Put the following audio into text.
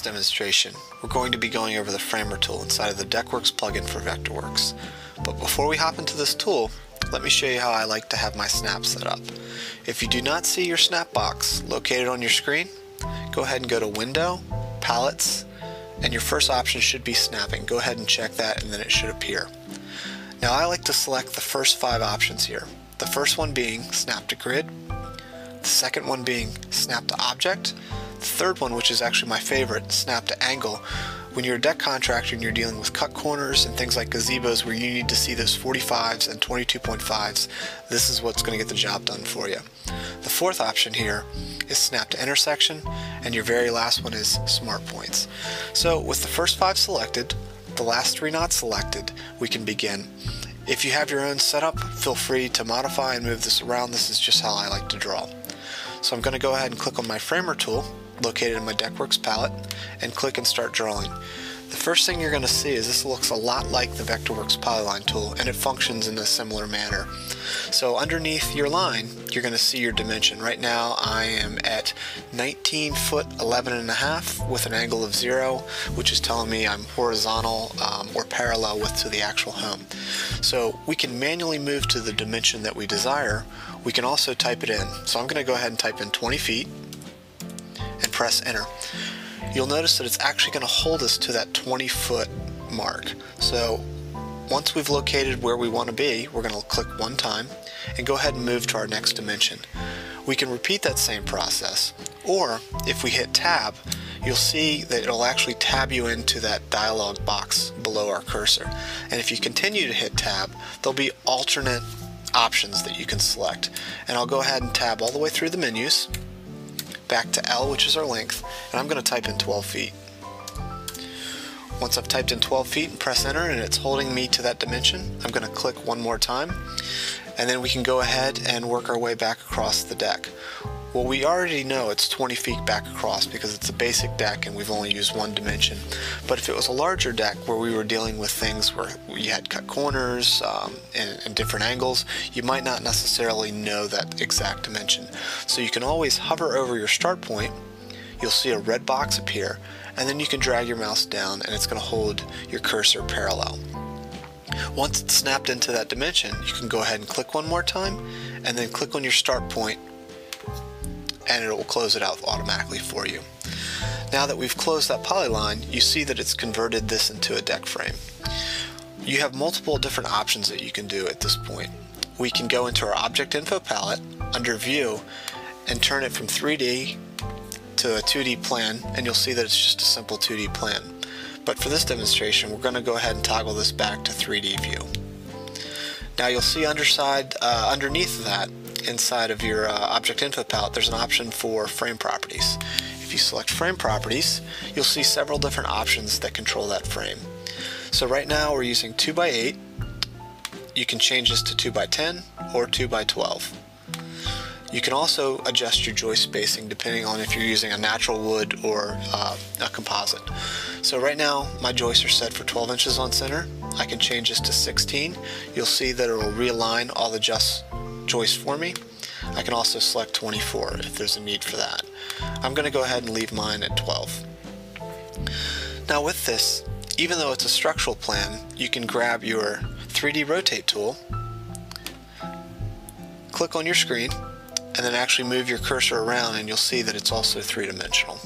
this demonstration, we're going to be going over the Framer tool inside of the DeckWorks plugin for Vectorworks. But before we hop into this tool, let me show you how I like to have my snap set up. If you do not see your snap box located on your screen, go ahead and go to Window, Palettes, and your first option should be snapping. Go ahead and check that and then it should appear. Now I like to select the first 5 options here. The first one being Snap to Grid, the second one being Snap to Object, the third one, which is actually my favorite, Snap to Angle. When you're a deck contractor and you're dealing with cut corners and things like gazebos where you need to see those 45s and 22.5s, this is what's going to get the job done for you. The fourth option here is Snap to Intersection, and your very last one is Smart Points. So with the first 5 selected, the last 3 not selected, we can begin. If you have your own setup, feel free to modify and move this around. This is just how I like to draw. So I'm going to go ahead and click on my Framer tool located in my DeckWorks palette and click and start drawing. The first thing you're going to see is this looks a lot like the Vectorworks polyline tool, and it functions in a similar manner. So underneath your line, you're going to see your dimension. Right now I am at 19 foot 11 and a half with an angle of 0, which is telling me I'm horizontal or parallel to the actual home. So we can manually move to the dimension that we desire. We can also type it in. So I'm going to go ahead and type in 20 feet and press enter. You'll notice that it's actually going to hold us to that 20-foot mark. So once we've located where we want to be, we're going to click one time and go ahead and move to our next dimension. We can repeat that same process, or if we hit tab, you'll see that it'll actually tab you into that dialog box below our cursor. And if you continue to hit tab, there'll be alternate options that you can select. And I'll go ahead and tab all the way through the menus, back to L, which is our length, and I'm going to type in 12 feet. Once I've typed in 12 feet and press enter and it's holding me to that dimension, I'm going to click one more time, and then we can go ahead and work our way back across the deck. Well, we already know it's 20 feet back across because it's a basic deck and we've only used one dimension. But if it was a larger deck where we were dealing with things where you had cut corners and different angles, you might not necessarily know that exact dimension. So you can always hover over your start point, you'll see a red box appear, and then you can drag your mouse down and it's going to hold your cursor parallel. Once it's snapped into that dimension, you can go ahead and click one more time and then click on your start point, and it will close it out automatically for you. Now that we've closed that polyline, you see that it's converted this into a deck frame. You have multiple different options that you can do at this point. We can go into our Object Info palette under View and turn it from 3D to a 2D plan, and you'll see that it's just a simple 2D plan. But for this demonstration, we're going to go ahead and toggle this back to 3D view. Now you'll see underneath that, inside of your Object Info palette, there's an option for frame properties. If you select frame properties, you'll see several different options that control that frame. So right now we're using 2x8. You can change this to 2x10 or 2x12. You can also adjust your joist spacing depending on if you're using a natural wood or a composite. So right now my joists are set for 12 inches on center. I can change this to 16. You'll see that it will realign all the joists for me. I can also select 24 if there's a need for that. I'm going to go ahead and leave mine at 12. Now with this, even though it's a structural plan, you can grab your 3D rotate tool, click on your screen, and then actually move your cursor around and you'll see that it's also 3-dimensional.